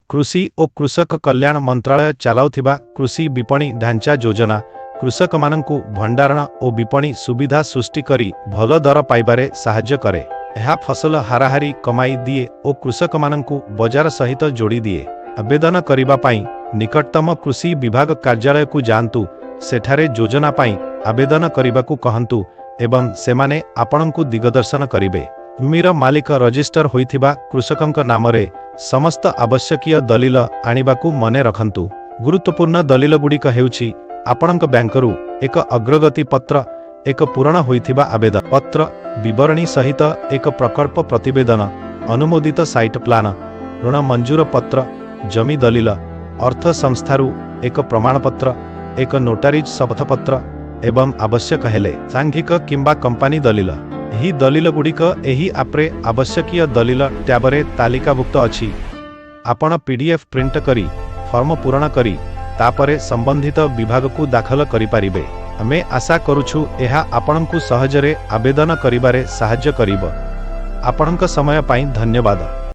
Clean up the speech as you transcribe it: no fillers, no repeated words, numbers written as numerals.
कृषि और कृषक कल्याण मंत्रालय चलाउथिबा कृषि विपणी ढांचा योजना कृषक माननकु भंडारण और विपणी सुविधा सृष्टि करी भल दर पाइबारे साहाय्य करे। यह फसल हाराहारी कमाई दिए और कृषक माननकु बजार सहित जोड़ी दिए। आवेदन करिबा पाई निकटतम कृषि विभाग कार्यालय को जांतु, सेठारे योजना पाई आवेदन करिबाकु कहंतु एवं सेमाने आपणंकु दिगदर्शन करिबे। भूमिर मालिक रजिस्टर होइथिबा कृषकंक नामरे समस्त आवश्यकीय दलिल आनिबाकु मने रखंतु। गुरुत्वपूर्ण दलिल गुड़िक हेउछि आपणंक बैंकरू एक अग्रगति पत्र, एक पूरण होइथिबा आवेदन पत्र, विवरणी सहित एक प्रकल्प प्रतिवेदन, अनुमोदित साइट प्लान, ऋण मंजूर पत्र, जमी दलिल, अर्थ संस्थारू एक प्रमाणपत्र, एक नोटारीज शपथपत्र एवं आवश्यक हेले सांघिक किंबा कंपानी दलिल। यही दलिल गुड़िक एही आप्रे आवश्यकीय दलिल ट्याबरे तालिकाभुक्त अछि। आपण पीडीएफ प्रिंट करी फॉर्म पूरण करी तापरे संबंधित विभाग को दाखल करि पारिबे। हमें आशा करूछु एहा आपणंकु सहजरे आवेदन करिबारे साहाय्य करिब। आपणंक समय पाई धन्यवाद।